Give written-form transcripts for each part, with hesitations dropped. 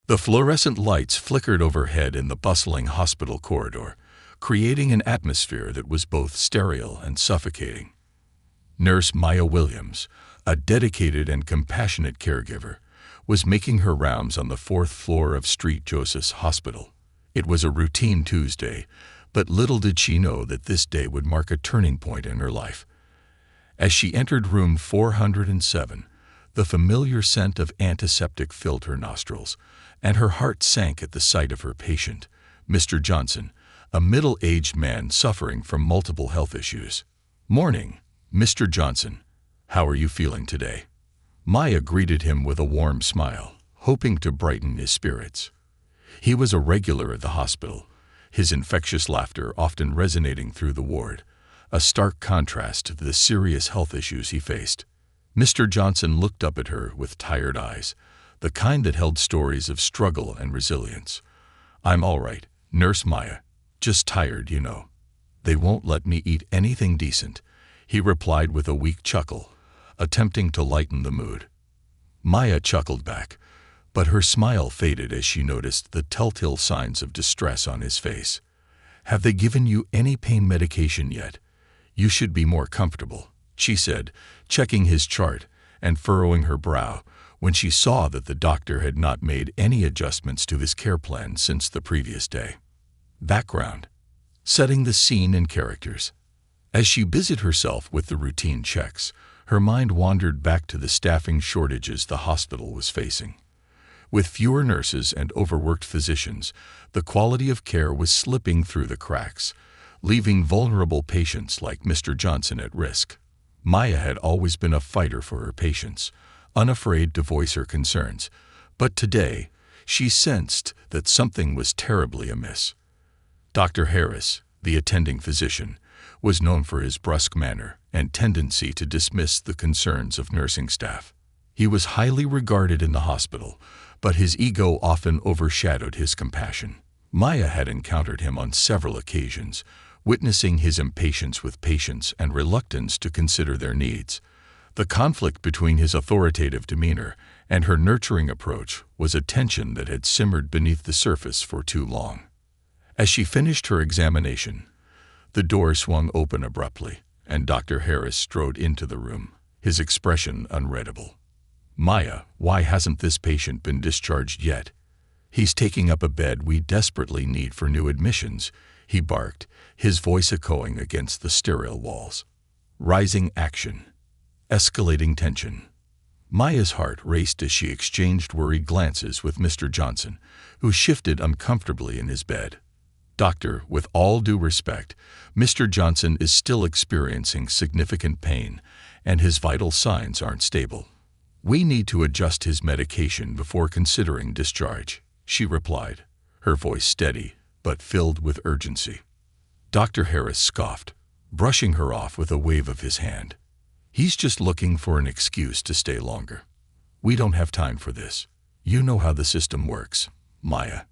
The fluorescent lights flickered overhead in the bustling hospital corridor, creating an atmosphere that was both sterile and suffocating. Nurse Maya Williams, a dedicated and compassionate caregiver, was making her rounds on the fourth floor of St. Joseph's Hospital. It was a routine Tuesday, but little did she know that this day would mark a turning point in her life. As she entered room 407, the familiar scent of antiseptic filled her nostrils, and her heart sank at the sight of her patient, Mr. Johnson, a middle-aged man suffering from multiple health issues. "Morning, Mr. Johnson. How are you feeling today?" Maya greeted him with a warm smile, hoping to brighten his spirits. He was a regular at the hospital, his infectious laughter often resonating through the ward, a stark contrast to the serious health issues he faced. Mr. Johnson looked up at her with tired eyes, the kind that held stories of struggle and resilience. "I'm all right, Nurse Maya. Just tired, you know. They won't let me eat anything decent," he replied with a weak chuckle, attempting to lighten the mood. Maya chuckled back, but her smile faded as she noticed the telltale signs of distress on his face. "Have they given you any pain medication yet? You should be more comfortable," she said, checking his chart and furrowing her brow when she saw that the doctor had not made any adjustments to his care plan since the previous day. Background: setting the scene in characters. As she busied herself with the routine checks, her mind wandered back to the staffing shortages the hospital was facing. With fewer nurses and overworked physicians, the quality of care was slipping through the cracks, leaving vulnerable patients like Mr. Johnson at risk. Maya had always been a fighter for her patients, unafraid to voice her concerns, but today she sensed that something was terribly amiss. Dr. Harris, the attending physician, was known for his brusque manner and tendency to dismiss the concerns of nursing staff. He was highly regarded in the hospital, but his ego often overshadowed his compassion. Maya had encountered him on several occasions, witnessing his impatience with patients and reluctance to consider their needs. The conflict between his authoritative demeanor and her nurturing approach was a tension that had simmered beneath the surface for too long. As she finished her examination, the door swung open abruptly, and Dr. Harris strode into the room, his expression unreadable. "Maya, why hasn't this patient been discharged yet? He's taking up a bed we desperately need for new admissions," he barked, his voice echoing against the sterile walls. Rising action. Escalating tension. Maya's heart raced as she exchanged worried glances with Mr. Johnson, who shifted uncomfortably in his bed. "Doctor, with all due respect, Mr. Johnson is still experiencing significant pain, and his vital signs aren't stable. We need to adjust his medication before considering discharge," she replied, her voice steady but filled with urgency. Dr. Harris scoffed, brushing her off with a wave of his hand. "He's just looking for an excuse to stay longer. We don't have time for this. You know how the system works, Maya.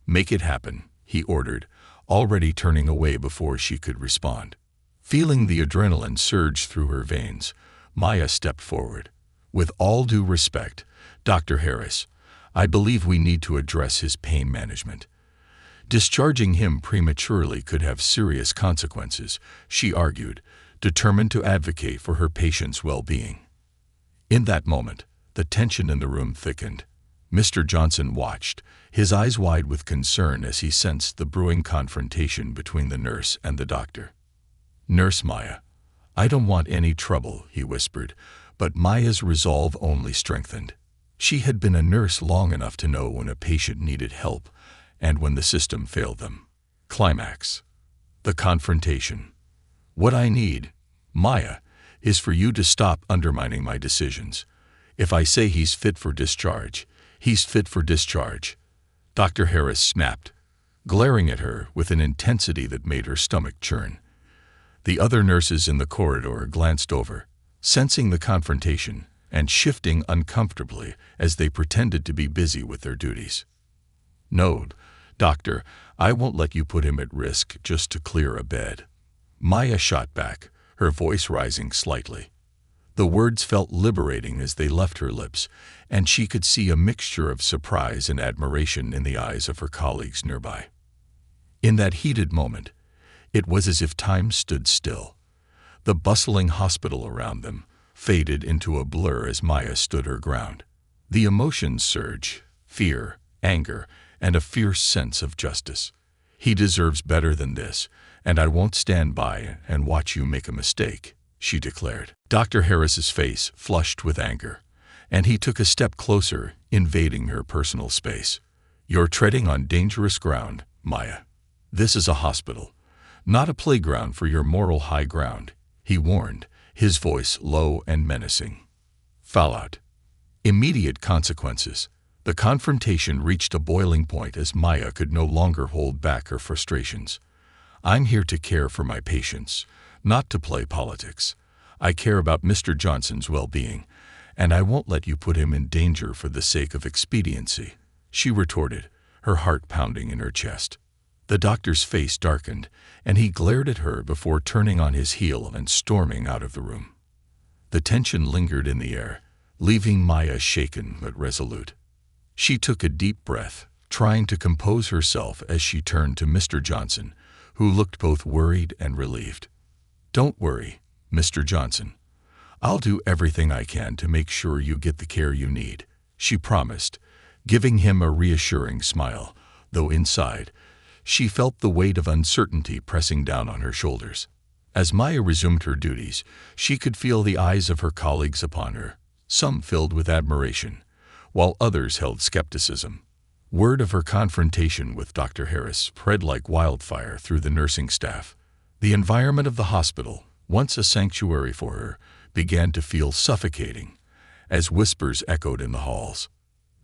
Make it happen," he ordered, already turning away before she could respond. Feeling the adrenaline surge through her veins, Maya stepped forward. "With all due respect, Dr. Harris, I believe we need to address his pain management. Discharging him prematurely could have serious consequences," she argued, determined to advocate for her patient's well-being. In that moment, the tension in the room thickened. Mr. Johnson watched, his eyes wide with concern as he sensed the brewing confrontation between the nurse and the doctor. "Nurse Maya, I don't want any trouble," he whispered, but Maya's resolve only strengthened. She had been a nurse long enough to know when a patient needed help and when the system failed them. Climax. The confrontation. "What I need, Maya, is for you to stop undermining my decisions. If I say he's fit for discharge, he's fit for discharge," Dr. Harris snapped, glaring at her with an intensity that made her stomach churn. The other nurses in the corridor glanced over, sensing the confrontation and shifting uncomfortably as they pretended to be busy with their duties. "No, doctor, I won't let you put him at risk just to clear a bed," Maya shot back, her voice rising slightly. The words felt liberating as they left her lips, and she could see a mixture of surprise and admiration in the eyes of her colleagues nearby. In that heated moment, it was as if time stood still. The bustling hospital around them faded into a blur as Maya stood her ground. The emotions surged: fear, anger, and a fierce sense of justice. "He deserves better than this, and I won't stand by and watch you make a mistake," she declared. Dr. Harris's face flushed with anger, and he took a step closer, invading her personal space. "You're treading on dangerous ground, Maya. This is a hospital, not a playground for your moral high ground," he warned, his voice low and menacing. Fallout. Immediate consequences. The confrontation reached a boiling point as Maya could no longer hold back her frustrations. "I'm here to care for my patients, not to play politics. I care about Mr. Johnson's well-being, and I won't let you put him in danger for the sake of expediency," she retorted, her heart pounding in her chest. The doctor's face darkened, and he glared at her before turning on his heel and storming out of the room. The tension lingered in the air, leaving Maya shaken but resolute. She took a deep breath, trying to compose herself as she turned to Mr. Johnson, who looked both worried and relieved. "Don't worry, Mr. Johnson. I'll do everything I can to make sure you get the care you need," she promised, giving him a reassuring smile, though inside, she felt the weight of uncertainty pressing down on her shoulders. As Maya resumed her duties, she could feel the eyes of her colleagues upon her, some filled with admiration, while others held skepticism. Word of her confrontation with Dr. Harris spread like wildfire through the nursing staff. The environment of the hospital, once a sanctuary for her, began to feel suffocating, as whispers echoed in the halls.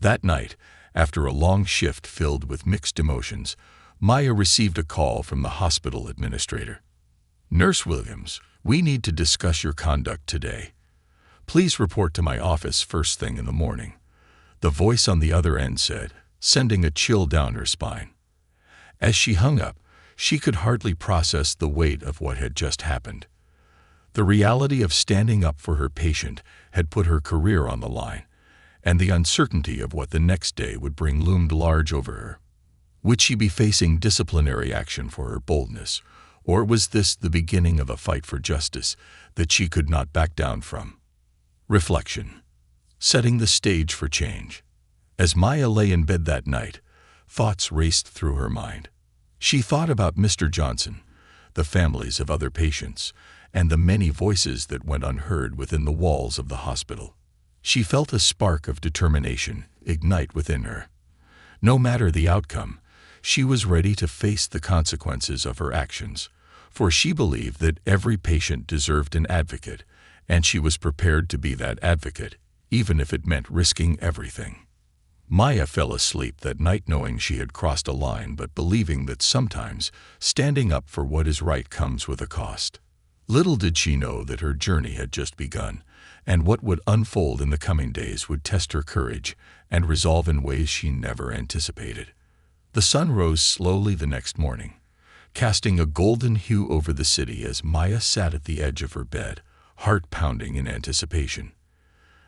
That night, after a long shift filled with mixed emotions, Maya received a call from the hospital administrator. "Nurse Williams, we need to discuss your conduct today. Please report to my office first thing in the morning," the voice on the other end said, sending a chill down her spine. As she hung up, she could hardly process the weight of what had just happened. The reality of standing up for her patient had put her career on the line, and the uncertainty of what the next day would bring loomed large over her. Would she be facing disciplinary action for her boldness, or was this the beginning of a fight for justice that she could not back down from? Reflection. Setting the stage for change. As Maya lay in bed that night, thoughts raced through her mind. She thought about Mr. Johnson, the families of other patients, and the many voices that went unheard within the walls of the hospital. She felt a spark of determination ignite within her. No matter the outcome, she was ready to face the consequences of her actions, for she believed that every patient deserved an advocate, and she was prepared to be that advocate, even if it meant risking everything. Maya fell asleep that night knowing she had crossed a line, but believing that sometimes standing up for what is right comes with a cost. Little did she know that her journey had just begun, and what would unfold in the coming days would test her courage and resolve in ways she never anticipated. The sun rose slowly the next morning, casting a golden hue over the city as Maya sat at the edge of her bed, heart pounding in anticipation.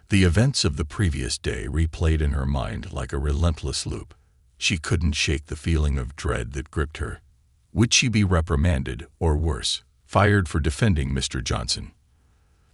The events of the previous day replayed in her mind like a relentless loop. She couldn't shake the feeling of dread that gripped her. Would she be reprimanded, or worse, fired for defending Mr. Johnson?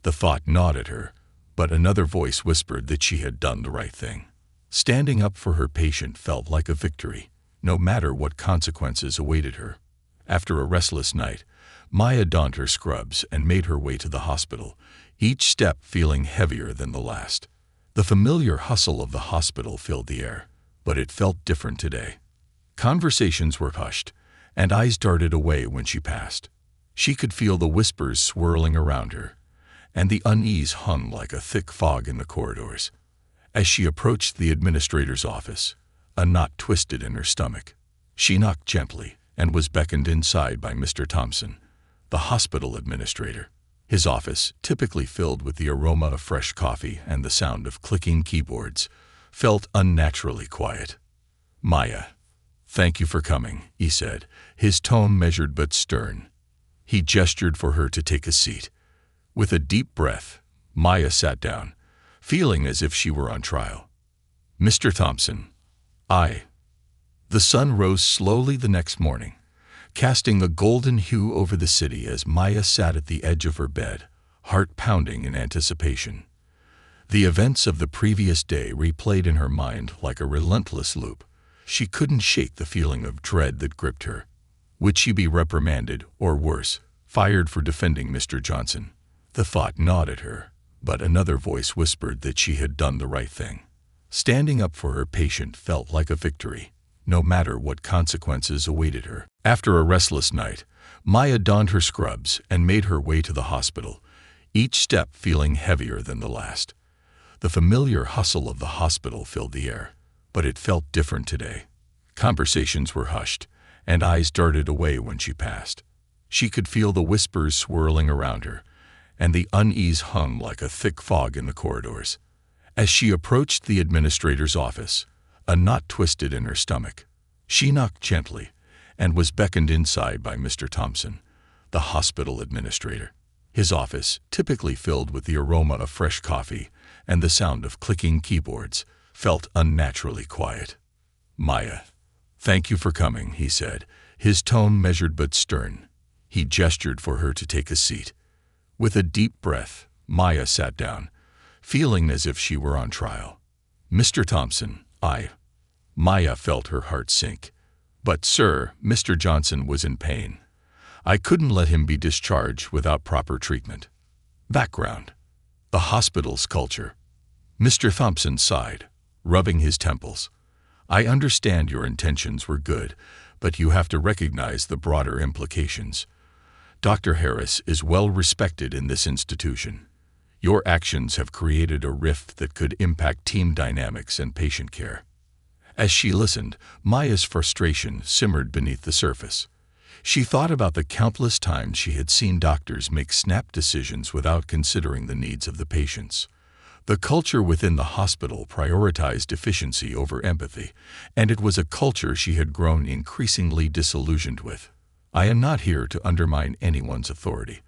The thought gnawed at her, but another voice whispered that she had done the right thing. Standing up for her patient felt like a victory, no matter what consequences awaited her. After a restless night, Maya donned her scrubs and made her way to the hospital, each step feeling heavier than the last. The familiar hustle of the hospital filled the air, but it felt different today. Conversations were hushed, and eyes darted away when she passed. She could feel the whispers swirling around her, and the unease hung like a thick fog in the corridors. As she approached the administrator's office, a knot twisted in her stomach. She knocked gently and was beckoned inside by Mr. Thompson, the hospital administrator. His office, typically filled with the aroma of fresh coffee and the sound of clicking keyboards, felt unnaturally quiet. "Maya, thank you for coming," he said, his tone measured but stern. He gestured for her to take a seat. With a deep breath, Maya sat down, feeling as if she were on trial. Mr. Thompson, I. The sun rose slowly the next morning, casting a golden hue over the city as Maya sat at the edge of her bed, heart pounding in anticipation. The events of the previous day replayed in her mind like a relentless loop. She couldn't shake the feeling of dread that gripped her. Would she be reprimanded, or worse, fired for defending Mr. Johnson? The thought gnawed at her, but another voice whispered that she had done the right thing. Standing up for her patient felt like a victory, no matter what consequences awaited her. After a restless night, Maya donned her scrubs and made her way to the hospital, each step feeling heavier than the last. The familiar hustle of the hospital filled the air, but it felt different today. Conversations were hushed, and eyes darted away when she passed. She could feel the whispers swirling around her, and the unease hung like a thick fog in the corridors. As she approached the administrator's office, a knot twisted in her stomach. She knocked gently and was beckoned inside by Mr. Thompson, the hospital administrator. His office, typically filled with the aroma of fresh coffee and the sound of clicking keyboards, felt unnaturally quiet. Maya, thank you for coming, he said, his tone measured but stern. He gestured for her to take a seat. With a deep breath, Maya sat down, feeling as if she were on trial. Mr. Thompson, Maya felt her heart sink. But, sir, Mr. Johnson was in pain. I couldn't let him be discharged without proper treatment. Background: the hospital's culture. Mr. Thompson sighed, rubbing his temples. I understand your intentions were good, but you have to recognize the broader implications. Dr. Harris is well respected in this institution. Your actions have created a rift that could impact team dynamics and patient care. As she listened, Maya's frustration simmered beneath the surface. She thought about the countless times she had seen doctors make snap decisions without considering the needs of the patients. The culture within the hospital prioritized efficiency over empathy, and it was a culture she had grown increasingly disillusioned with. I am not here to undermine anyone's authority,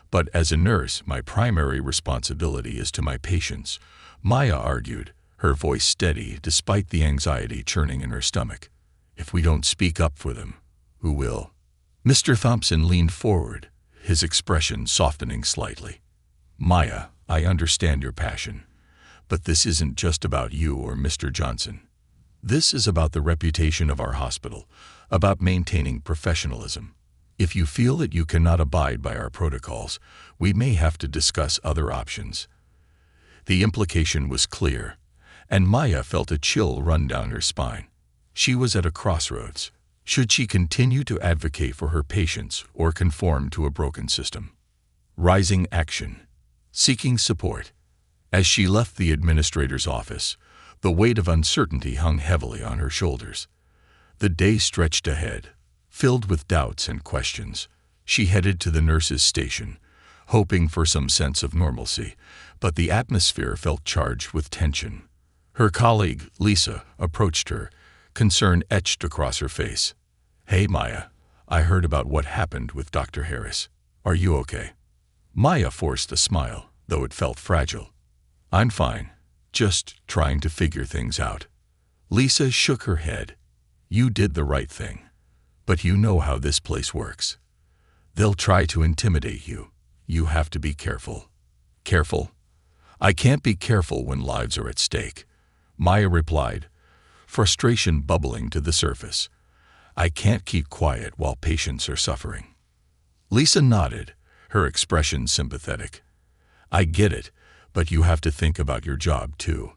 but as a nurse, my primary responsibility is to my patients, Maya argued, her voice steady despite the anxiety churning in her stomach. If we don't speak up for them, who will? Mr. Thompson leaned forward, his expression softening slightly. Maya, I understand your passion, but this isn't just about you or Mr. Johnson. This is about the reputation of our hospital, about maintaining professionalism. If you feel that you cannot abide by our protocols, we may have to discuss other options. The implication was clear, and Maya felt a chill run down her spine. She was at a crossroads. Should she continue to advocate for her patients or conform to a broken system? Rising action. Seeking support. As she left the administrator's office, the weight of uncertainty hung heavily on her shoulders. The day stretched ahead, filled with doubts and questions. She headed to the nurse's station, hoping for some sense of normalcy, but the atmosphere felt charged with tension. Her colleague, Lisa, approached her, concern etched across her face. Hey, Maya, I heard about what happened with Dr. Harris. Are you okay? Maya forced a smile, though it felt fragile. I'm fine, just trying to figure things out. Lisa shook her head. You did the right thing, but you know how this place works. They'll try to intimidate you. You have to be careful. Careful? I can't be careful when lives are at stake, Maya replied, frustration bubbling to the surface. I can't keep quiet while patients are suffering. Lisa nodded, her expression sympathetic. I get it, but you have to think about your job too.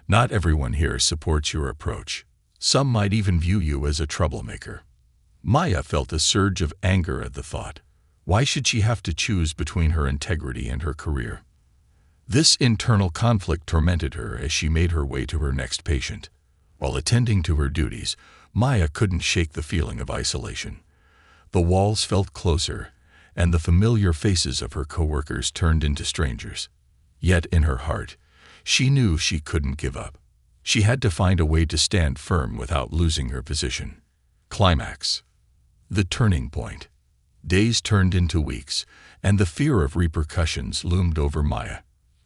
Not everyone here supports your approach. Some might even view you as a troublemaker. Maya felt a surge of anger at the thought. Why should she have to choose between her integrity and her career? This internal conflict tormented her as she made her way to her next patient. While attending to her duties, Maya couldn't shake the feeling of isolation. The walls felt closer, and the familiar faces of her coworkers turned into strangers. Yet in her heart, she knew she couldn't give up. She had to find a way to stand firm without losing her position. Climax. The turning point. Days turned into weeks, and the fear of repercussions loomed over Maya.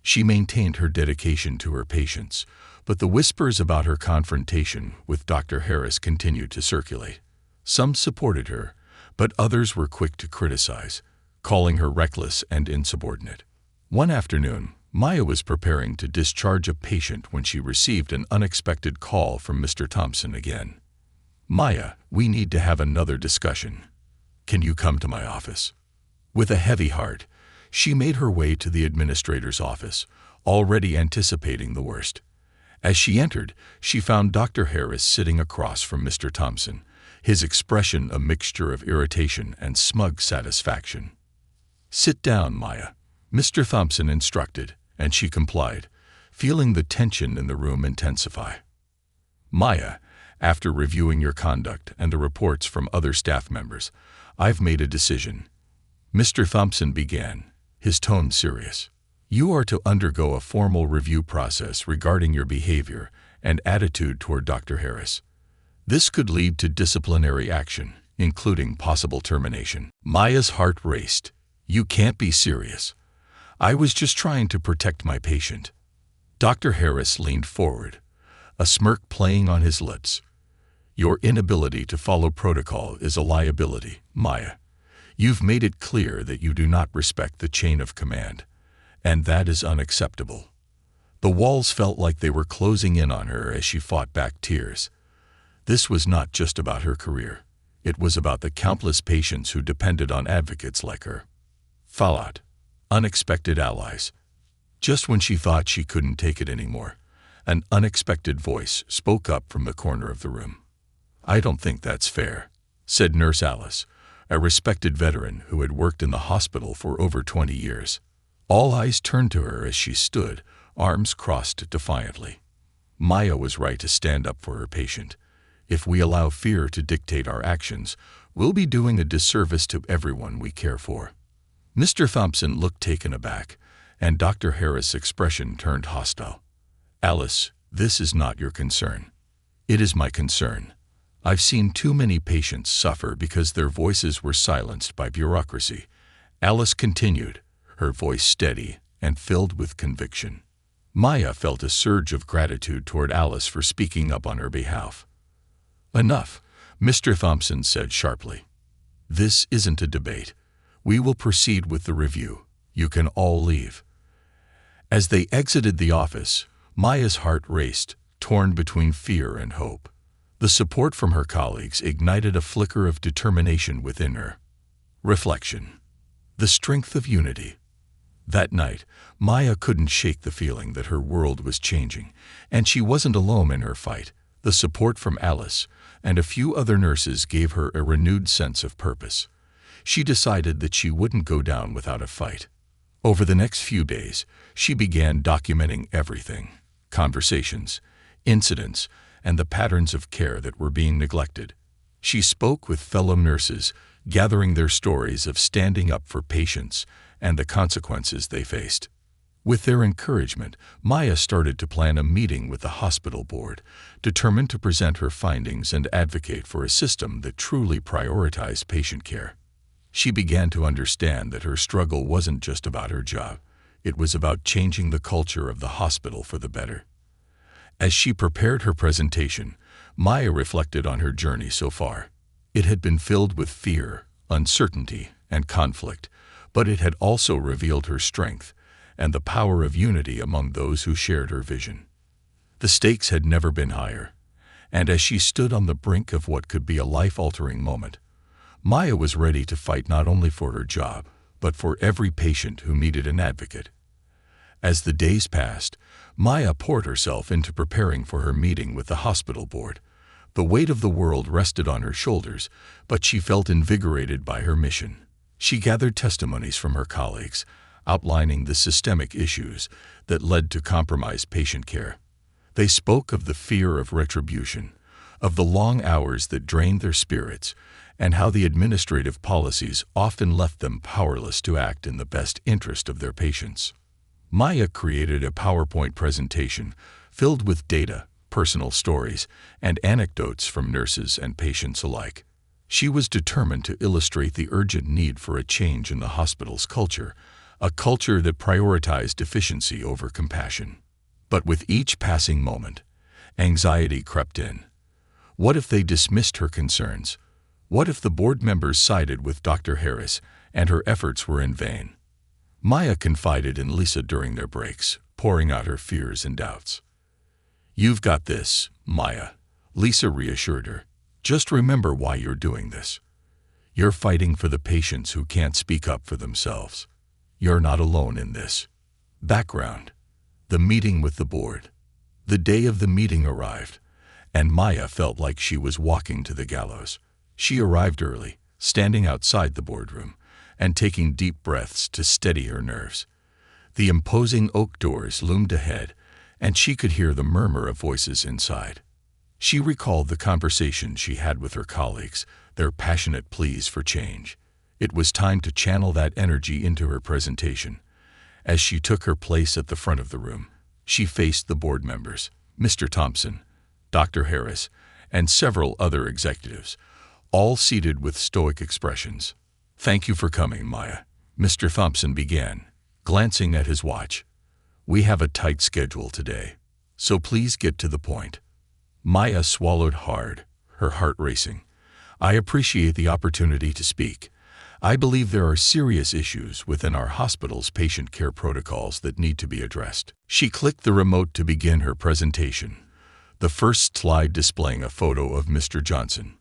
She maintained her dedication to her patients, but the whispers about her confrontation with Dr. Harris continued to circulate. Some supported her, but others were quick to criticize, calling her reckless and insubordinate. One afternoon, Maya was preparing to discharge a patient when she received an unexpected call from Mr. Thompson again. "Maya, we need to have another discussion. Can you come to my office?" With a heavy heart, she made her way to the administrator's office, already anticipating the worst. As she entered, she found Dr. Harris sitting across from Mr. Thompson, his expression a mixture of irritation and smug satisfaction. "Sit down, Maya," Mr. Thompson instructed, and she complied, feeling the tension in the room intensify. "Maya, after reviewing your conduct and the reports from other staff members, I've made a decision," Mr. Thompson began, his tone serious. "You are to undergo a formal review process regarding your behavior and attitude toward Dr. Harris. This could lead to disciplinary action, including possible termination." Maya's heart raced. "You can't be serious. I was just trying to protect my patient." Dr. Harris leaned forward, a smirk playing on his lips. "Your inability to follow protocol is a liability, Maya. You've made it clear that you do not respect the chain of command, and that is unacceptable." The walls felt like they were closing in on her as she fought back tears. This was not just about her career. It was about the countless patients who depended on advocates like her. Fallout. Unexpected allies. Just when she thought she couldn't take it anymore, an unexpected voice spoke up from the corner of the room. "I don't think that's fair," said Nurse Alice, a respected veteran who had worked in the hospital for over 20 years. All eyes turned to her as she stood, arms crossed defiantly. Maya was right to stand up for her patient. If we allow fear to dictate our actions, we'll be doing a disservice to everyone we care for. Mr. Thompson looked taken aback, and Dr. Harris' expression turned hostile. "Alice, this is not your concern. It is my concern. I've seen too many patients suffer because their voices were silenced by bureaucracy," Alice continued, her voice steady and filled with conviction. Maya felt a surge of gratitude toward Alice for speaking up on her behalf. "Enough," Mr. Thompson said sharply. "This isn't a debate. We will proceed with the review. You can all leave." As they exited the office, Maya's heart raced, torn between fear and hope. The support from her colleagues ignited a flicker of determination within her. Reflection. The strength of unity. That night, Maya couldn't shake the feeling that her world was changing, and she wasn't alone in her fight. The support from Alice and a few other nurses gave her a renewed sense of purpose. She decided that she wouldn't go down without a fight. Over the next few days, she began documenting everything: conversations, incidents, and the patterns of care that were being neglected. She spoke with fellow nurses, gathering their stories of standing up for patients and the consequences they faced. With their encouragement, Maya started to plan a meeting with the hospital board, determined to present her findings and advocate for a system that truly prioritized patient care. She began to understand that her struggle wasn't just about her job. It was about changing the culture of the hospital for the better. As she prepared her presentation, Maya reflected on her journey so far. It had been filled with fear, uncertainty, and conflict, but it had also revealed her strength and the power of unity among those who shared her vision. The stakes had never been higher, and as she stood on the brink of what could be a life-altering moment, Maya was ready to fight not only for her job, but for every patient who needed an advocate. As the days passed, Maya poured herself into preparing for her meeting with the hospital board. The weight of the world rested on her shoulders, but she felt invigorated by her mission. She gathered testimonies from her colleagues, outlining the systemic issues that led to compromised patient care. They spoke of the fear of retribution, of the long hours that drained their spirits, and how the administrative policies often left them powerless to act in the best interest of their patients. Maya created a PowerPoint presentation filled with data, personal stories, and anecdotes from nurses and patients alike. She was determined to illustrate the urgent need for a change in the hospital's culture, a culture that prioritized efficiency over compassion. But with each passing moment, anxiety crept in. What if they dismissed her concerns? What if the board members sided with Dr. Harris and her efforts were in vain? Maya confided in Lisa during their breaks, pouring out her fears and doubts. "You've got this, Maya," Lisa reassured her. "Just remember why you're doing this. You're fighting for the patients who can't speak up for themselves. You're not alone in this." Background: the meeting with the board. The day of the meeting arrived, and Maya felt like she was walking to the gallows. She arrived early, standing outside the boardroom, and taking deep breaths to steady her nerves. The imposing oak doors loomed ahead, and she could hear the murmur of voices inside. She recalled the conversation she had with her colleagues, their passionate pleas for change. It was time to channel that energy into her presentation. As she took her place at the front of the room, she faced the board members, Mr. Thompson, Dr. Harris, and several other executives, all seated with stoic expressions. "Thank you for coming, Maya," Mr. Thompson began, glancing at his watch. "We have a tight schedule today, so please get to the point." Maya swallowed hard, her heart racing. "I appreciate the opportunity to speak. I believe there are serious issues within our hospital's patient care protocols that need to be addressed." She clicked the remote to begin her presentation, the first slide displaying a photo of Mr. Johnson.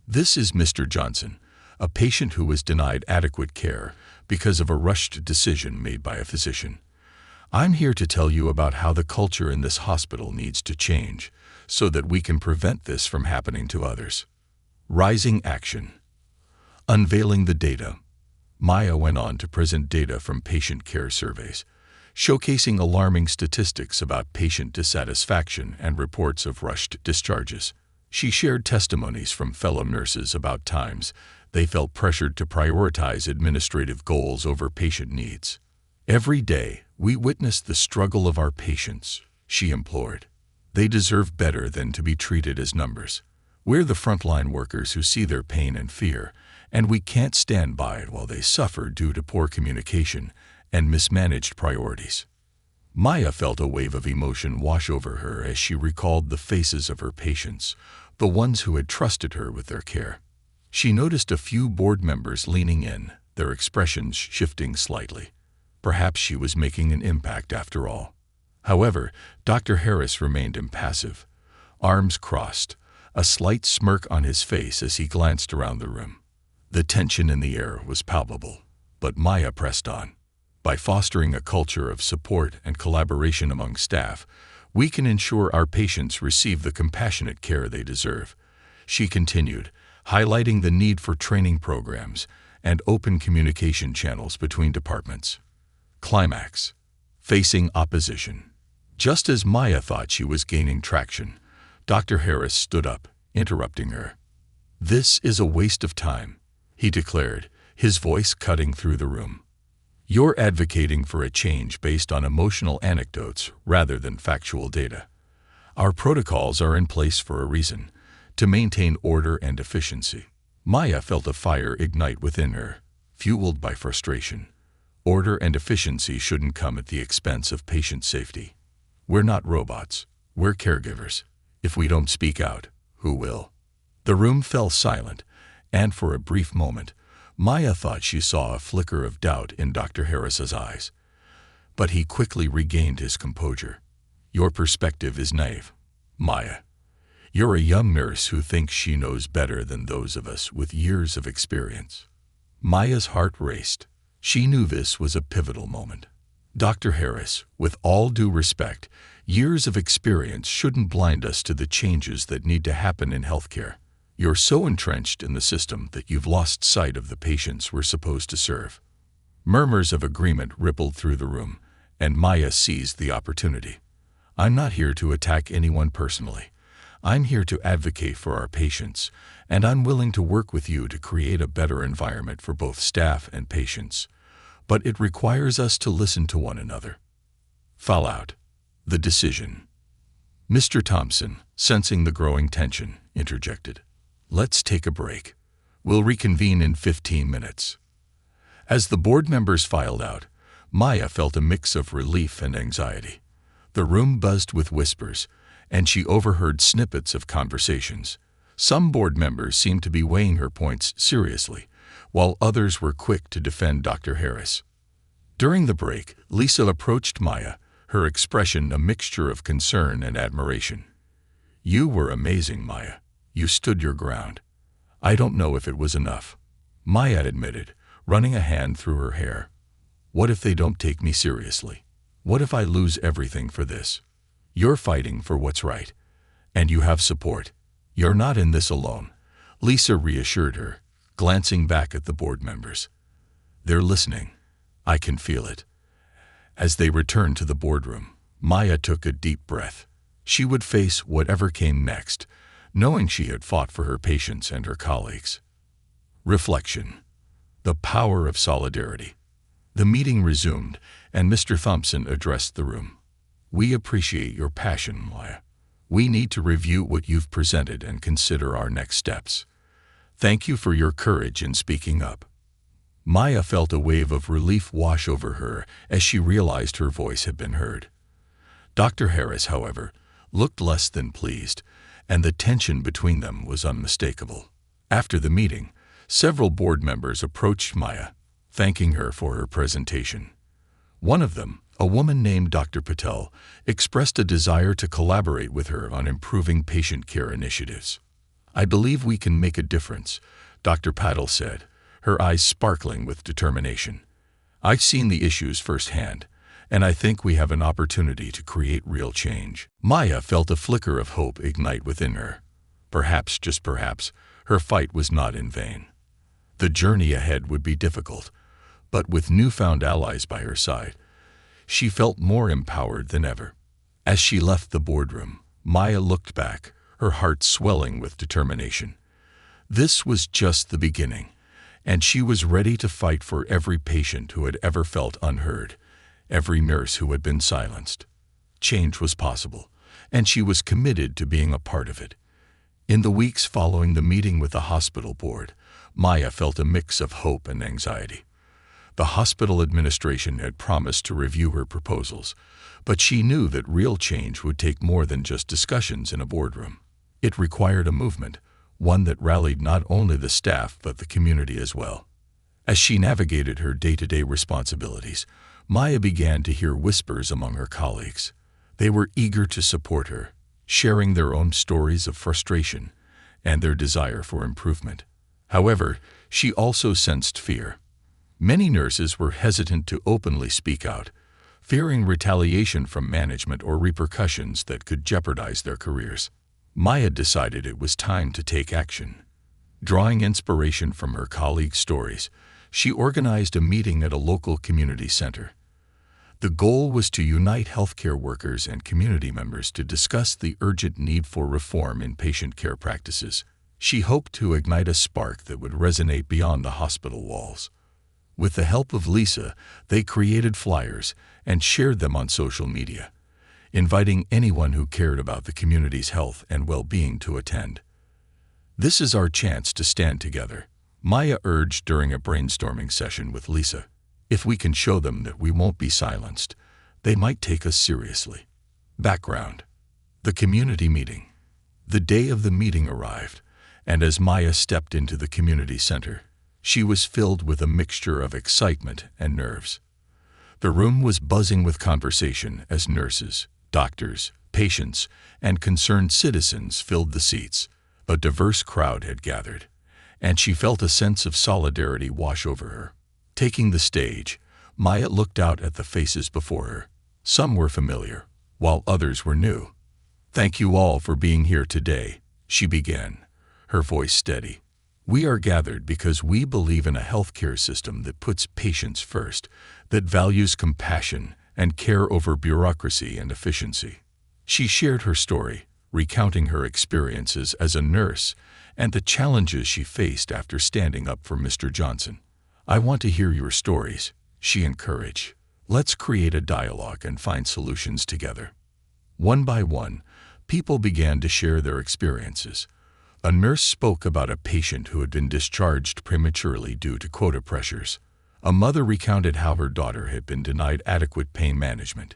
"This is Mr. Johnson, a patient who was denied adequate care because of a rushed decision made by a physician. I'm here to tell you about how the culture in this hospital needs to change so that we can prevent this from happening to others." Rising action. Unveiling the data. Maya went on to present data from patient care surveys, showcasing alarming statistics about patient dissatisfaction and reports of rushed discharges. She shared testimonies from fellow nurses about times they felt pressured to prioritize administrative goals over patient needs. "Every day, we witness the struggle of our patients," she implored. "They deserve better than to be treated as numbers. We're the frontline workers who see their pain and fear, and we can't stand by while they suffer due to poor communication and mismanaged priorities." Maya felt a wave of emotion wash over her as she recalled the faces of her patients, the ones who had trusted her with their care. She noticed a few board members leaning in, their expressions shifting slightly. Perhaps she was making an impact after all. However, Dr. Harris remained impassive, arms crossed, a slight smirk on his face as he glanced around the room. The tension in the air was palpable, but Maya pressed on. "By fostering a culture of support and collaboration among staff, we can ensure our patients receive the compassionate care they deserve," she continued, highlighting the need for training programs and open communication channels between departments. Climax. Facing opposition. Just as Maya thought she was gaining traction, Dr. Harris stood up, interrupting her. "This is a waste of time," he declared, his voice cutting through the room. "You're advocating for a change based on emotional anecdotes rather than factual data. Our protocols are in place for a reason, to maintain order and efficiency." Maya felt a fire ignite within her, fueled by frustration. Order and efficiency shouldn't come at the expense of patient safety. We're not robots. We're caregivers. If we don't speak out, who will? The room fell silent, and for a brief moment, Maya thought she saw a flicker of doubt in Dr. Harris's eyes. But he quickly regained his composure. "Your perspective is naive, Maya. You're a young nurse who thinks she knows better than those of us with years of experience." Maya's heart raced. She knew this was a pivotal moment. "Dr. Harris, with all due respect, years of experience shouldn't blind us to the changes that need to happen in healthcare. You're so entrenched in the system that you've lost sight of the patients we're supposed to serve." Murmurs of agreement rippled through the room, and Maya seized the opportunity. "I'm not here to attack anyone personally. I'm here to advocate for our patients, and I'm willing to work with you to create a better environment for both staff and patients. But it requires us to listen to one another." Fallout. The decision. Mr. Thompson, sensing the growing tension, interjected. "Let's take a break. We'll reconvene in 15 minutes." As the board members filed out, Maya felt a mix of relief and anxiety. The room buzzed with whispers, and she overheard snippets of conversations. Some board members seemed to be weighing her points seriously, while others were quick to defend Dr. Harris. During the break, Lisa approached Maya, her expression a mixture of concern and admiration. "You were amazing, Maya. You stood your ground." "I don't know if it was enough," Maya admitted, running a hand through her hair. "What if they don't take me seriously? What if I lose everything for this? You're fighting for what's right, and you have support. You're not in this alone," Lisa reassured her, glancing back at the board members. "They're listening. I can feel it." As they returned to the boardroom, Maya took a deep breath. She would face whatever came next, knowing she had fought for her patients and her colleagues. Reflection. The power of solidarity. The meeting resumed, and Mr. Thompson addressed the room. "We appreciate your passion, Maya. We need to review what you've presented and consider our next steps. Thank you for your courage in speaking up." Maya felt a wave of relief wash over her as she realized her voice had been heard. Dr. Harris, however, looked less than pleased, and the tension between them was unmistakable. After the meeting, several board members approached Maya, thanking her for her presentation. One of them, a woman named Dr. Patel, expressed a desire to collaborate with her on improving patient care initiatives. "I believe we can make a difference," Dr. Patel said, her eyes sparkling with determination. "I've seen the issues firsthand, and I think we have an opportunity to create real change." Maya felt a flicker of hope ignite within her. Perhaps, just perhaps, her fight was not in vain. The journey ahead would be difficult, but with newfound allies by her side, she felt more empowered than ever. As she left the boardroom, Maya looked back, her heart swelling with determination. This was just the beginning, and she was ready to fight for every patient who had ever felt unheard, every nurse who had been silenced. Change was possible, and she was committed to being a part of it. In the weeks following the meeting with the hospital board, Maya felt a mix of hope and anxiety. The hospital administration had promised to review her proposals, but she knew that real change would take more than just discussions in a boardroom. It required a movement, one that rallied not only the staff but the community as well. As she navigated her day-to-day responsibilities, Maya began to hear whispers among her colleagues. They were eager to support her, sharing their own stories of frustration and their desire for improvement. However, she also sensed fear. Many nurses were hesitant to openly speak out, fearing retaliation from management or repercussions that could jeopardize their careers. Maya decided it was time to take action. Drawing inspiration from her colleagues' stories, she organized a meeting at a local community center. The goal was to unite healthcare workers and community members to discuss the urgent need for reform in patient care practices. She hoped to ignite a spark that would resonate beyond the hospital walls. With the help of Lisa, they created flyers and shared them on social media, inviting anyone who cared about the community's health and well-being to attend. "This is our chance to stand together," Maya urged during a brainstorming session with Lisa. "If we can show them that we won't be silenced, they might take us seriously." Background. The community meeting. The day of the meeting arrived, and as Maya stepped into the community center, she was filled with a mixture of excitement and nerves. The room was buzzing with conversation as nurses, doctors, patients, and concerned citizens filled the seats. A diverse crowd had gathered, and she felt a sense of solidarity wash over her. Taking the stage, Maya looked out at the faces before her. Some were familiar, while others were new. "Thank you all for being here today," she began, her voice steady. "We are gathered because we believe in a healthcare system that puts patients first, that values compassion and care over bureaucracy and efficiency." She shared her story, recounting her experiences as a nurse and the challenges she faced after standing up for Mr. Johnson. "I want to hear your stories," she encouraged. "Let's create a dialogue and find solutions together." One by one, people began to share their experiences. A nurse spoke about a patient who had been discharged prematurely due to quota pressures. A mother recounted how her daughter had been denied adequate pain management.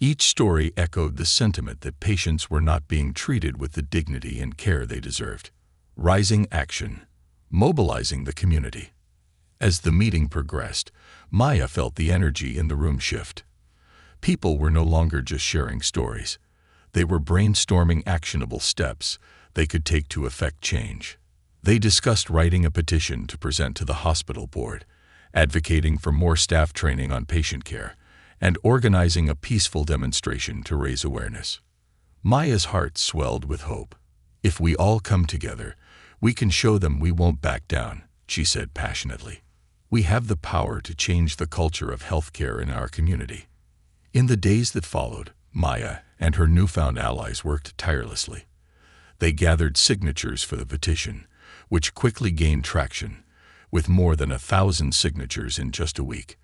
Each story echoed the sentiment that patients were not being treated with the dignity and care they deserved. Rising action, mobilizing the community. As the meeting progressed, Maya felt the energy in the room shift. People were no longer just sharing stories. They were brainstorming actionable steps they could take to effect change. They discussed writing a petition to present to the hospital board, advocating for more staff training on patient care, and organizing a peaceful demonstration to raise awareness. Maya's heart swelled with hope. "If we all come together, we can show them we won't back down," she said passionately. "We have the power to change the culture of healthcare in our community." In the days that followed, Maya and her newfound allies worked tirelessly. They gathered signatures for the petition, which quickly gained traction, with more than 1,000 signatures in just a week.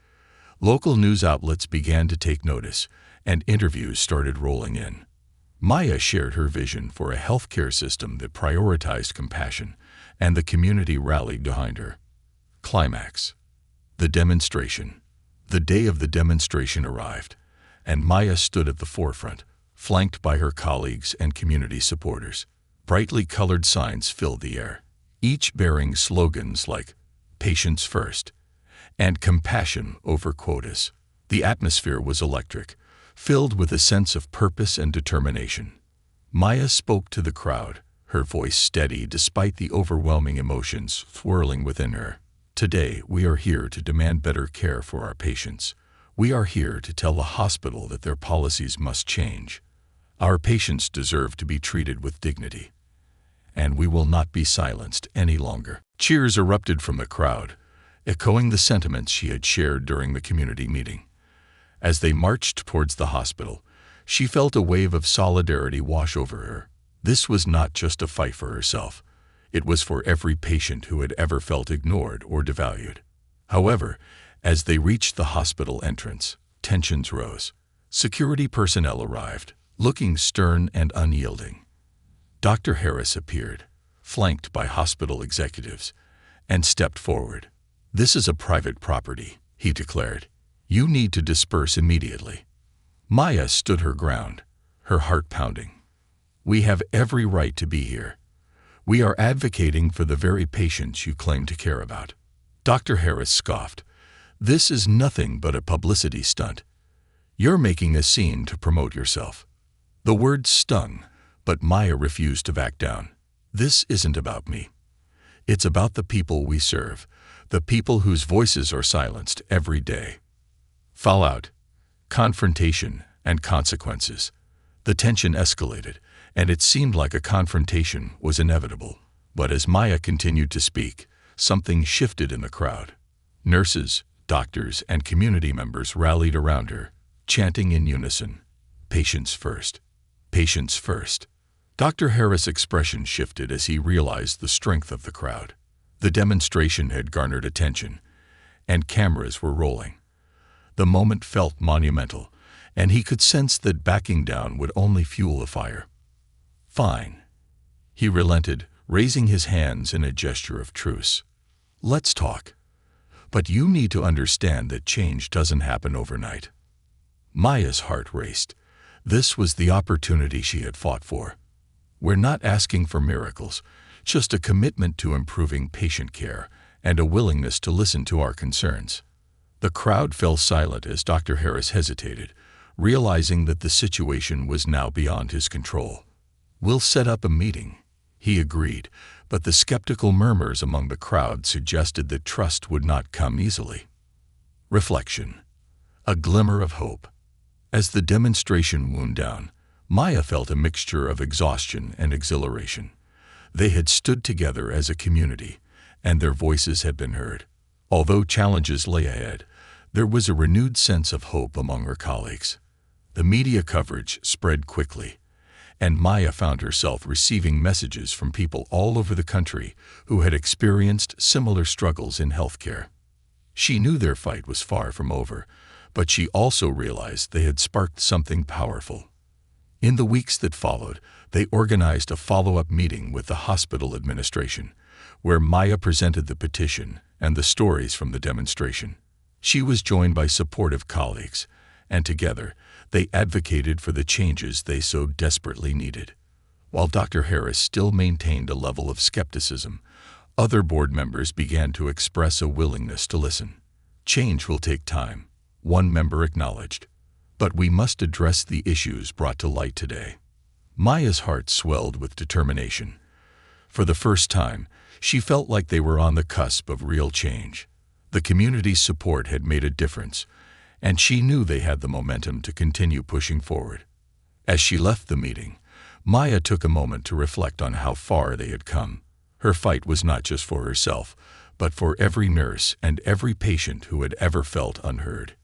Local news outlets began to take notice, and interviews started rolling in. Maya shared her vision for a healthcare system that prioritized compassion, and the community rallied behind her. Climax. The demonstration. The day of the demonstration arrived, and Maya stood at the forefront, flanked by her colleagues and community supporters. Brightly colored signs filled the air, each bearing slogans like "Patients First" and "Compassion over Quotas." The atmosphere was electric, filled with a sense of purpose and determination. Maya spoke to the crowd, her voice steady despite the overwhelming emotions swirling within her. "Today, we are here to demand better care for our patients. We are here to tell the hospital that their policies must change. Our patients deserve to be treated with dignity, and we will not be silenced any longer." Cheers erupted from the crowd, echoing the sentiments she had shared during the community meeting. As they marched towards the hospital, she felt a wave of solidarity wash over her. This was not just a fight for herself. It was for every patient who had ever felt ignored or devalued. However, as they reached the hospital entrance, tensions rose. Security personnel arrived, looking stern and unyielding. Dr. Harris appeared, flanked by hospital executives, and stepped forward. "This is a private property," he declared. "You need to disperse immediately." Maya stood her ground, her heart pounding. "We have every right to be here. We are advocating for the very patients you claim to care about." Dr. Harris scoffed. "This is nothing but a publicity stunt. You're making a scene to promote yourself." The words stung, but Maya refused to back down. "This isn't about me. It's about the people we serve, the people whose voices are silenced every day." Fallout, confrontation, and consequences. The tension escalated, and it seemed like a confrontation was inevitable. But as Maya continued to speak, something shifted in the crowd. Nurses, doctors, and community members rallied around her, chanting in unison, "Patients first. Patients first." Dr. Harris' expression shifted as he realized the strength of the crowd. The demonstration had garnered attention, and cameras were rolling. The moment felt monumental, and he could sense that backing down would only fuel the fire. "Fine." He relented, raising his hands in a gesture of truce. "Let's talk. But you need to understand that change doesn't happen overnight." Maya's heart raced. This was the opportunity she had fought for. "We're not asking for miracles, just a commitment to improving patient care and a willingness to listen to our concerns." The crowd fell silent as Dr. Harris hesitated, realizing that the situation was now beyond his control. "We'll set up a meeting," he agreed, but the skeptical murmurs among the crowd suggested that trust would not come easily. Reflection. A glimmer of hope. As the demonstration wound down, Maya felt a mixture of exhaustion and exhilaration. They had stood together as a community, and their voices had been heard. Although challenges lay ahead, there was a renewed sense of hope among her colleagues. The media coverage spread quickly, and Maya found herself receiving messages from people all over the country who had experienced similar struggles in healthcare. She knew their fight was far from over, but she also realized they had sparked something powerful. In the weeks that followed, they organized a follow-up meeting with the hospital administration, where Maya presented the petition and the stories from the demonstration. She was joined by supportive colleagues, and together they advocated for the changes they so desperately needed. While Dr. Harris still maintained a level of skepticism, other board members began to express a willingness to listen. "Change will take time," one member acknowledged, "but we must address the issues brought to light today." Maya's heart swelled with determination. For the first time, she felt like they were on the cusp of real change. The community's support had made a difference, and she knew they had the momentum to continue pushing forward. As she left the meeting, Maya took a moment to reflect on how far they had come. Her fight was not just for herself, but for every nurse and every patient who had ever felt unheard.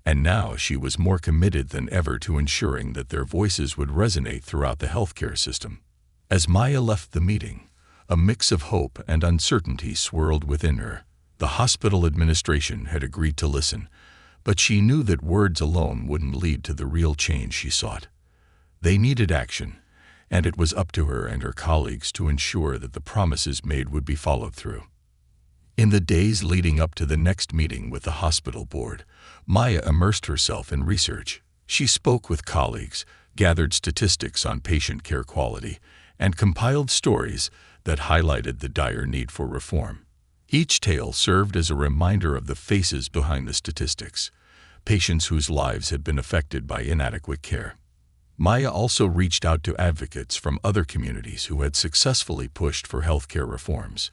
And now she was more committed than ever to ensuring that their voices would resonate throughout the healthcare system. As Maya left the meeting, a mix of hope and uncertainty swirled within her. The hospital administration had agreed to listen, but she knew that words alone wouldn't lead to the real change she sought. They needed action, and it was up to her and her colleagues to ensure that the promises made would be followed through. In the days leading up to the next meeting with the hospital board, Maya immersed herself in research. She spoke with colleagues, gathered statistics on patient care quality, and compiled stories that highlighted the dire need for reform. Each tale served as a reminder of the faces behind the statistics, patients whose lives had been affected by inadequate care. Maya also reached out to advocates from other communities who had successfully pushed for healthcare reforms.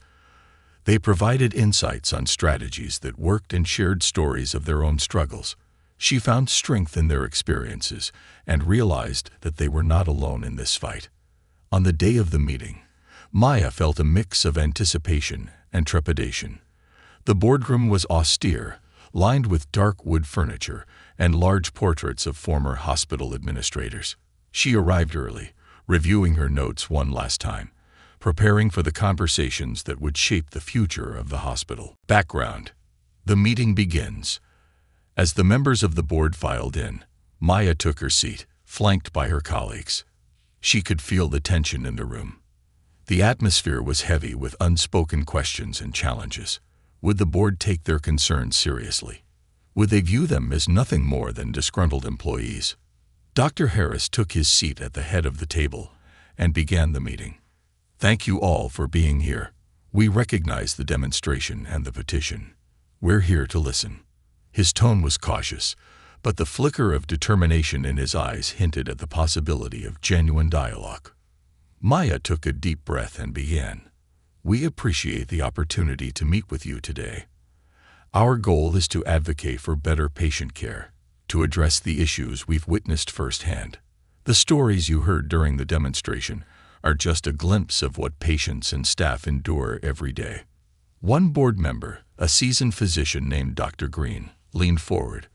They provided insights on strategies that worked and shared stories of their own struggles. She found strength in their experiences and realized that they were not alone in this fight. On the day of the meeting, Maya felt a mix of anticipation and trepidation. The boardroom was austere, lined with dark wood furniture and large portraits of former hospital administrators. She arrived early, reviewing her notes one last time, preparing for the conversations that would shape the future of the hospital. Background: the meeting begins. As the members of the board filed in, Maya took her seat, flanked by her colleagues. She could feel the tension in the room. The atmosphere was heavy with unspoken questions and challenges. Would the board take their concerns seriously? Would they view them as nothing more than disgruntled employees? Dr. Harris took his seat at the head of the table and began the meeting. "Thank you all for being here. We recognize the demonstration and the petition. We're here to listen." His tone was cautious, but the flicker of determination in his eyes hinted at the possibility of genuine dialogue. Maya took a deep breath and began. "We appreciate the opportunity to meet with you today. Our goal is to advocate for better patient care, to address the issues we've witnessed firsthand. The stories you heard during the demonstration are just a glimpse of what patients and staff endure every day." One board member, a seasoned physician named Dr. Green, leaned forward.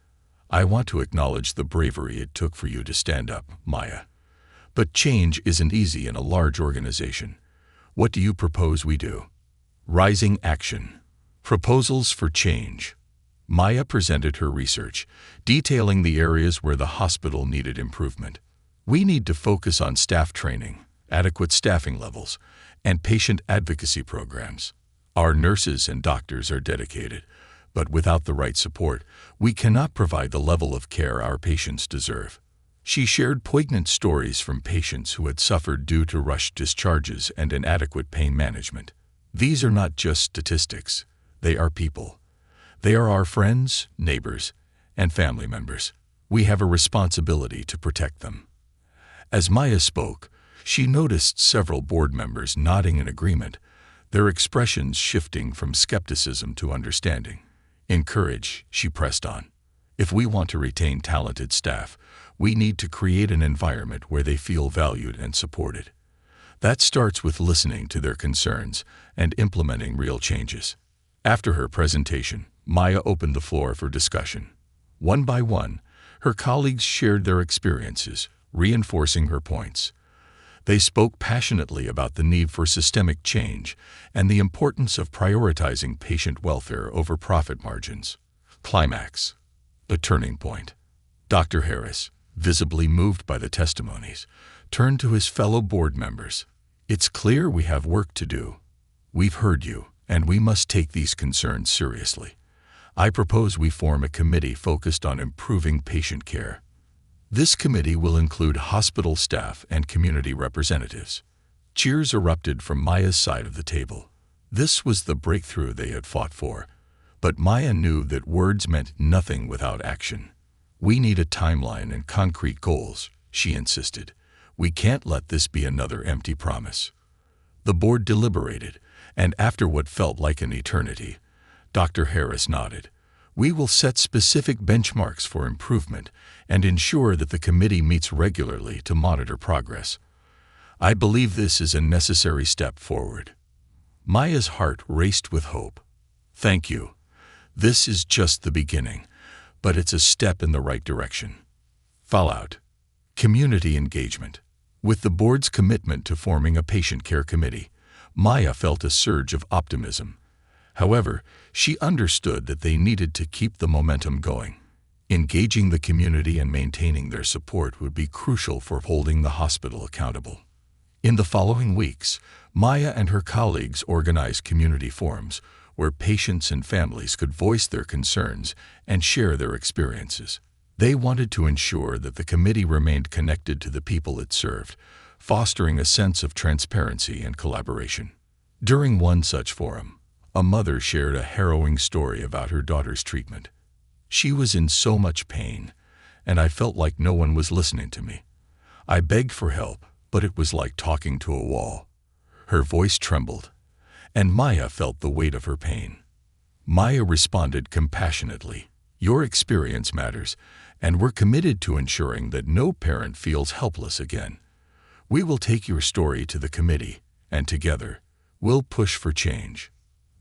"I want to acknowledge the bravery it took for you to stand up, Maya. But change isn't easy in a large organization. What do you propose we do?" Rising action. Proposals for change. Maya presented her research, detailing the areas where the hospital needed improvement. "We need to focus on staff training, adequate staffing levels, and patient advocacy programs. Our nurses and doctors are dedicated, but without the right support, we cannot provide the level of care our patients deserve." She shared poignant stories from patients who had suffered due to rushed discharges and inadequate pain management. "These are not just statistics. They are people. They are our friends, neighbors, and family members. We have a responsibility to protect them." As Maya spoke, she noticed several board members nodding in agreement, their expressions shifting from skepticism to understanding. "Encourage," she pressed on. "If we want to retain talented staff, we need to create an environment where they feel valued and supported. That starts with listening to their concerns and implementing real changes." After her presentation, Maya opened the floor for discussion. One by one, her colleagues shared their experiences, reinforcing her points. They spoke passionately about the need for systemic change and the importance of prioritizing patient welfare over profit margins. Climax. A turning point. Dr. Harris, visibly moved by the testimonies, turned to his fellow board members. "It's clear we have work to do. We've heard you, and we must take these concerns seriously. I propose we form a committee focused on improving patient care. This committee will include hospital staff and community representatives. Cheers erupted from Maya's side of the table. This was the breakthrough they had fought for. But Maya knew that words meant nothing without action. We need a timeline and concrete goals, she insisted. We can't let this be another empty promise. The board deliberated, and after what felt like an eternity, Dr. Harris nodded. We will set specific benchmarks for improvement and ensure that the committee meets regularly to monitor progress. I believe this is a necessary step forward. Maya's heart raced with hope. Thank you. This is just the beginning, but it's a step in the right direction. Fallout. Community engagement. With the board's commitment to forming a patient care committee, Maya felt a surge of optimism. However, she understood that they needed to keep the momentum going. Engaging the community and maintaining their support would be crucial for holding the hospital accountable. In the following weeks, Maya and her colleagues organized community forums where patients and families could voice their concerns and share their experiences. They wanted to ensure that the committee remained connected to the people it served, fostering a sense of transparency and collaboration. During one such forum, a mother shared a harrowing story about her daughter's treatment. She was in so much pain, and I felt like no one was listening to me. I begged for help, but it was like talking to a wall. Her voice trembled, and Maya felt the weight of her pain. Maya responded compassionately. Your experience matters, and we're committed to ensuring that no parent feels helpless again. We will take your story to the committee, and together, we'll push for change.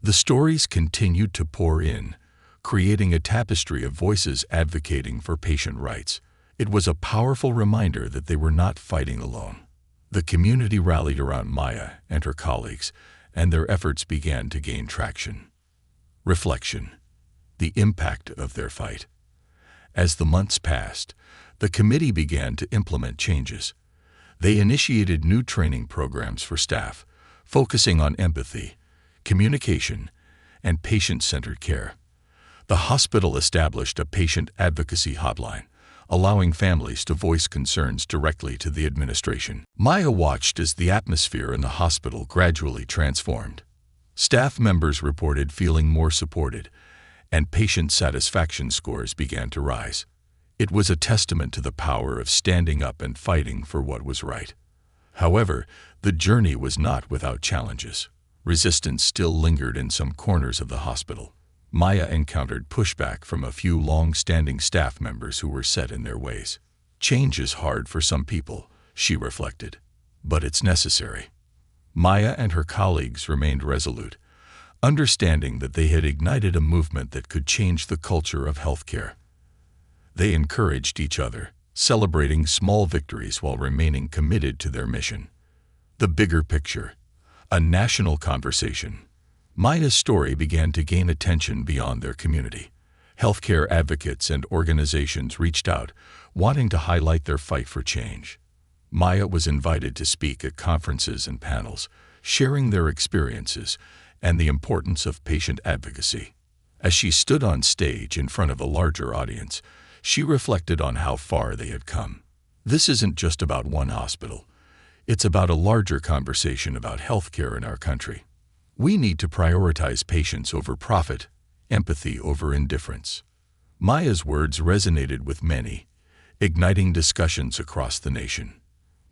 The stories continued to pour in, creating a tapestry of voices advocating for patient rights. It was a powerful reminder that they were not fighting alone. The community rallied around Maya and her colleagues, and their efforts began to gain traction. Reflection. The impact of their fight. As the months passed, the committee began to implement changes. They initiated new training programs for staff, focusing on empathy, communication, and patient-centered care. The hospital established a patient advocacy hotline, allowing families to voice concerns directly to the administration. Maya watched as the atmosphere in the hospital gradually transformed. Staff members reported feeling more supported, and patient satisfaction scores began to rise. It was a testament to the power of standing up and fighting for what was right. However, the journey was not without challenges. Resistance still lingered in some corners of the hospital. Maya encountered pushback from a few long-standing staff members who were set in their ways. Change is hard for some people, she reflected, but it's necessary. Maya and her colleagues remained resolute, understanding that they had ignited a movement that could change the culture of healthcare. They encouraged each other, celebrating small victories while remaining committed to their mission. The bigger picture. A national conversation. Maya's story began to gain attention beyond their community. Healthcare advocates and organizations reached out, wanting to highlight their fight for change. Maya was invited to speak at conferences and panels, sharing their experiences and the importance of patient advocacy. As she stood on stage in front of a larger audience, she reflected on how far they had come. This isn't just about one hospital. It's about a larger conversation about healthcare in our country. We need to prioritize patients over profit, empathy over indifference. Maya's words resonated with many, igniting discussions across the nation.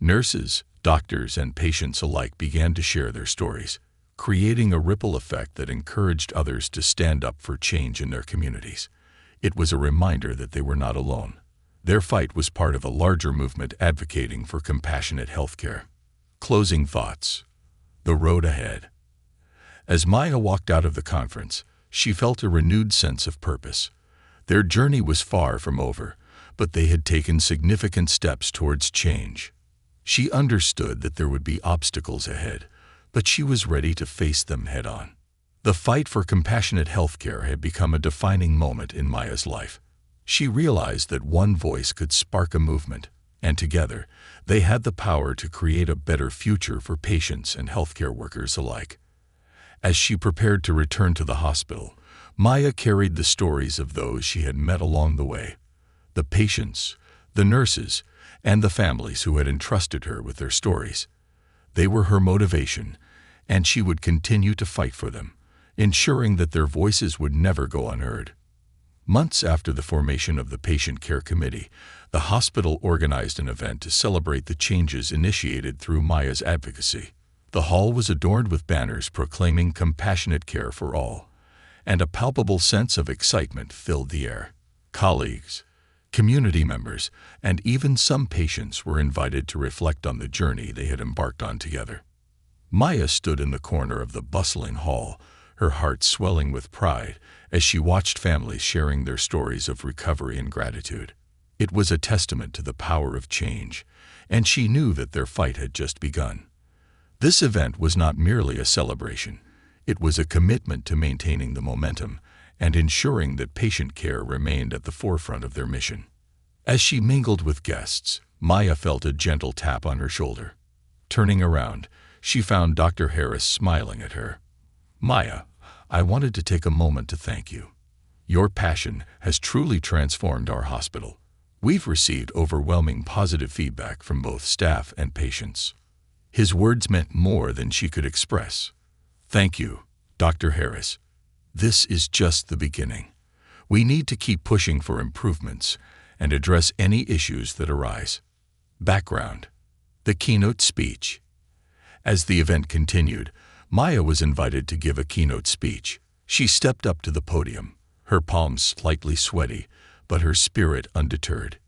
Nurses, doctors, and patients alike began to share their stories, creating a ripple effect that encouraged others to stand up for change in their communities. It was a reminder that they were not alone. Their fight was part of a larger movement advocating for compassionate healthcare. Closing thoughts. The road ahead. As Maya walked out of the conference, she felt a renewed sense of purpose. Their journey was far from over, but they had taken significant steps towards change. She understood that there would be obstacles ahead, but she was ready to face them head-on. The fight for compassionate healthcare had become a defining moment in Maya's life. She realized that one voice could spark a movement, and together, they had the power to create a better future for patients and healthcare workers alike. As she prepared to return to the hospital, Maya carried the stories of those she had met along the way, the patients, the nurses, and the families who had entrusted her with their stories. They were her motivation, and she would continue to fight for them, ensuring that their voices would never go unheard. Months after the formation of the Patient Care Committee, the hospital organized an event to celebrate the changes initiated through Maya's advocacy. The hall was adorned with banners proclaiming compassionate care for all, and a palpable sense of excitement filled the air. Colleagues, community members, and even some patients were invited to reflect on the journey they had embarked on together. Maya stood in the corner of the bustling hall, her heart swelling with pride as she watched families sharing their stories of recovery and gratitude. It was a testament to the power of change, and she knew that their fight had just begun. This event was not merely a celebration. It was a commitment to maintaining the momentum and ensuring that patient care remained at the forefront of their mission. As she mingled with guests, Maya felt a gentle tap on her shoulder. Turning around, she found Dr. Harris smiling at her. "Maya, I wanted to take a moment to thank you. Your passion has truly transformed our hospital. We've received overwhelming positive feedback from both staff and patients." His words meant more than she could express. "Thank you, Dr. Harris. This is just the beginning. We need to keep pushing for improvements and address any issues that arise." Background: the keynote speech. As the event continued, Maya was invited to give a keynote speech. She stepped up to the podium, her palms slightly sweaty, but her spirit undeterred.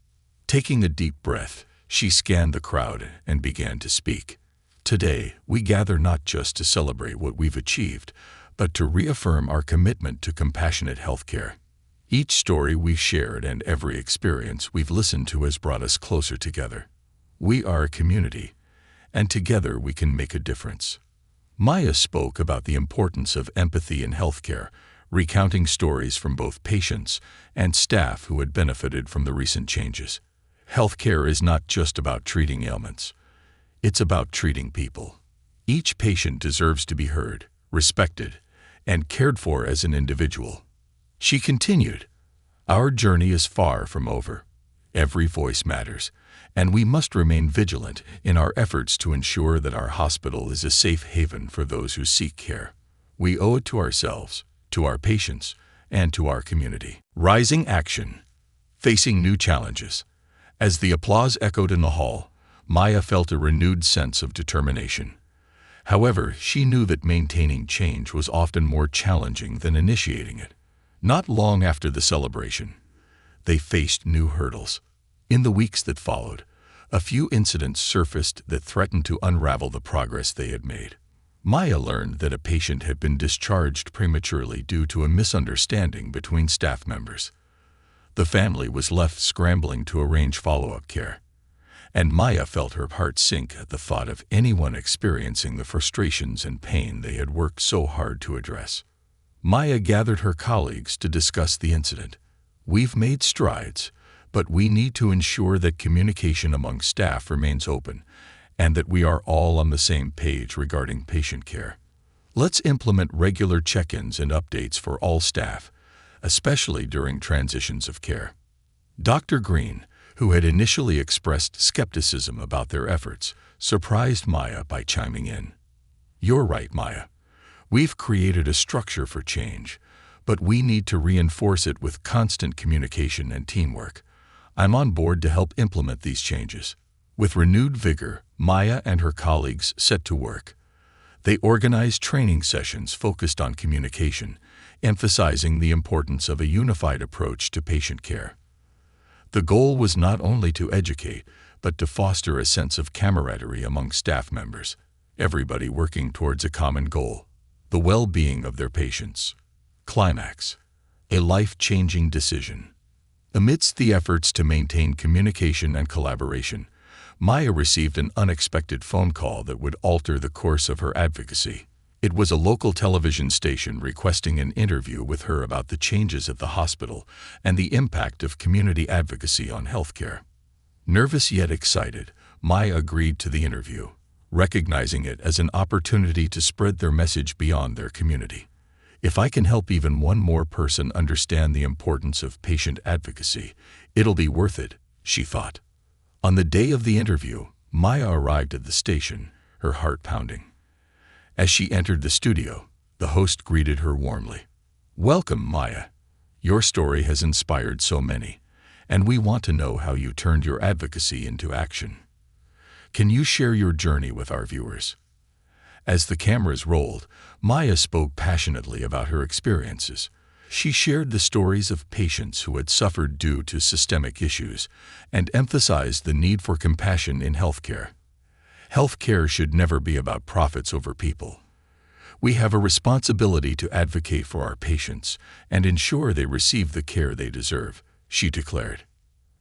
Taking a deep breath, she scanned the crowd and began to speak. "Today, we gather not just to celebrate what we've achieved, but to reaffirm our commitment to compassionate healthcare. Each story we've shared and every experience we've listened to has brought us closer together. We are a community, and together we can make a difference." Maya spoke about the importance of empathy in healthcare, recounting stories from both patients and staff who had benefited from the recent changes. Healthcare is not just about treating ailments. It's about treating people. Each patient deserves to be heard, respected, and cared for as an individual. She continued, "Our journey is far from over. Every voice matters, and we must remain vigilant in our efforts to ensure that our hospital is a safe haven for those who seek care. We owe it to ourselves, to our patients, and to our community." Rising action. Facing new challenges. As the applause echoed in the hall, Maya felt a renewed sense of determination. However, she knew that maintaining change was often more challenging than initiating it. Not long after the celebration, they faced new hurdles. In the weeks that followed, a few incidents surfaced that threatened to unravel the progress they had made. Maya learned that a patient had been discharged prematurely due to a misunderstanding between staff members. The family was left scrambling to arrange follow-up care, and Maya felt her heart sink at the thought of anyone experiencing the frustrations and pain they had worked so hard to address. Maya gathered her colleagues to discuss the incident. "We've made strides, but we need to ensure that communication among staff remains open and that we are all on the same page regarding patient care. Let's implement regular check-ins and updates for all staff, especially during transitions of care." Dr. Green, who had initially expressed skepticism about their efforts, surprised Maya by chiming in. "You're right, Maya. We've created a structure for change, but we need to reinforce it with constant communication and teamwork. I'm on board to help implement these changes." With renewed vigor, Maya and her colleagues set to work. They organized training sessions focused on communication, emphasizing the importance of a unified approach to patient care. The goal was not only to educate, but to foster a sense of camaraderie among staff members, everybody working towards a common goal: the well-being of their patients. Climax: a life-changing decision. Amidst the efforts to maintain communication and collaboration, Maya received an unexpected phone call that would alter the course of her advocacy. It was a local television station requesting an interview with her about the changes at the hospital and the impact of community advocacy on healthcare. Nervous yet excited, Maya agreed to the interview, recognizing it as an opportunity to spread their message beyond their community. If I can help even one more person understand the importance of patient advocacy, it'll be worth it, she thought. On the day of the interview, Maya arrived at the station, her heart pounding. As she entered the studio, the host greeted her warmly. "Welcome, Maya. Your story has inspired so many, and we want to know how you turned your advocacy into action. Can you share your journey with our viewers?" As the cameras rolled, Maya spoke passionately about her experiences. She shared the stories of patients who had suffered due to systemic issues and emphasized the need for compassion in healthcare. Healthcare should never be about profits over people. We have a responsibility to advocate for our patients and ensure they receive the care they deserve, she declared.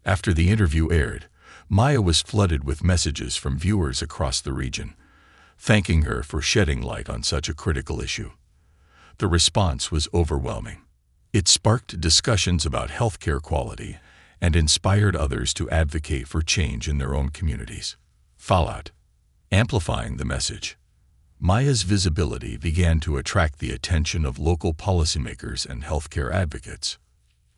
After the interview aired, Maya was flooded with messages from viewers across the region, thanking her for shedding light on such a critical issue. The response was overwhelming. It sparked discussions about healthcare quality and inspired others to advocate for change in their own communities. Fallout. Amplifying the message. Maya's visibility began to attract the attention of local policymakers and healthcare advocates.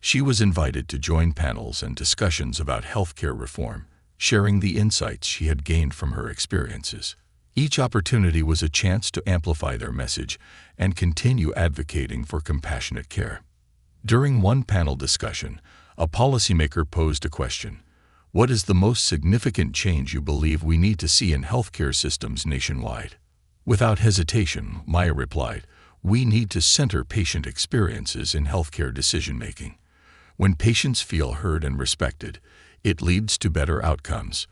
She was invited to join panels and discussions about healthcare reform, sharing the insights she had gained from her experiences. Each opportunity was a chance to amplify their message and continue advocating for compassionate care. During one panel discussion, a policymaker posed a question: "What is the most significant change you believe we need to see in healthcare systems nationwide?" Without hesitation, Maya replied, "We need to center patient experiences in healthcare decision-making. When patients feel heard and respected, it leads to better outcomes.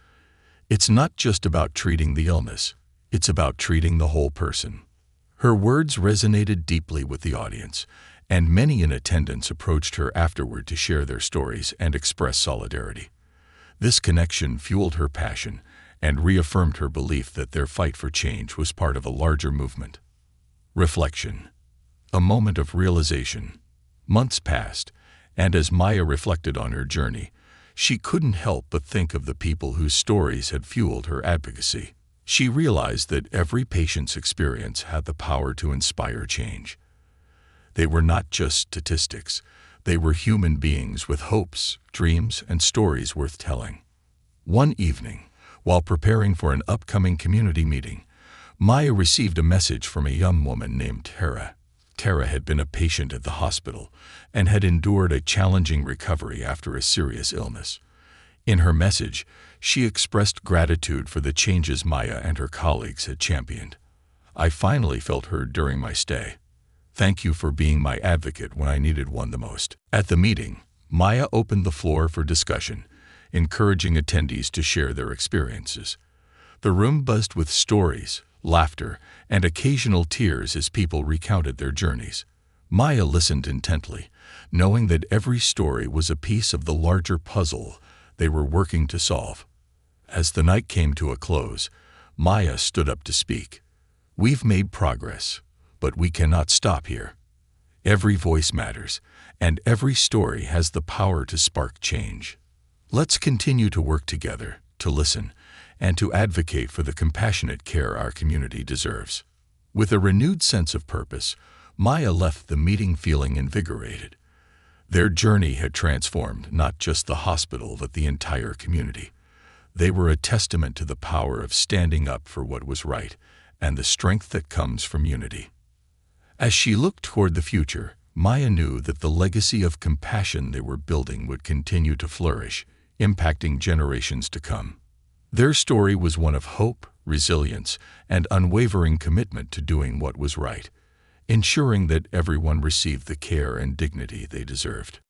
It's not just about treating the illness. It's about treating the whole person." Her words resonated deeply with the audience, and many in attendance approached her afterward to share their stories and express solidarity. This connection fueled her passion and reaffirmed her belief that their fight for change was part of a larger movement. Reflection. A moment of realization. Months passed, and as Maya reflected on her journey, she couldn't help but think of the people whose stories had fueled her advocacy. She realized that every patient's experience had the power to inspire change. They were not just statistics. They were human beings with hopes, dreams, and stories worth telling. One evening, while preparing for an upcoming community meeting, Maya received a message from a young woman named Tara. Tara had been a patient at the hospital and had endured a challenging recovery after a serious illness. In her message, she expressed gratitude for the changes Maya and her colleagues had championed. "I finally felt heard during my stay. Thank you for being my advocate when I needed one the most." At the meeting, Maya opened the floor for discussion, encouraging attendees to share their experiences. The room buzzed with stories, laughter, and occasional tears as people recounted their journeys. Maya listened intently, knowing that every story was a piece of the larger puzzle they were working to solve. As the night came to a close, Maya stood up to speak. "We've made progress, but we cannot stop here. Every voice matters, and every story has the power to spark change. Let's continue to work together, to listen, and to advocate for the compassionate care our community deserves." With a renewed sense of purpose, Maya left the meeting feeling invigorated. Their journey had transformed not just the hospital but the entire community. They were a testament to the power of standing up for what was right and the strength that comes from unity. As she looked toward the future, Maya knew that the legacy of compassion they were building would continue to flourish, impacting generations to come. Their story was one of hope, resilience, and unwavering commitment to doing what was right, ensuring that everyone received the care and dignity they deserved.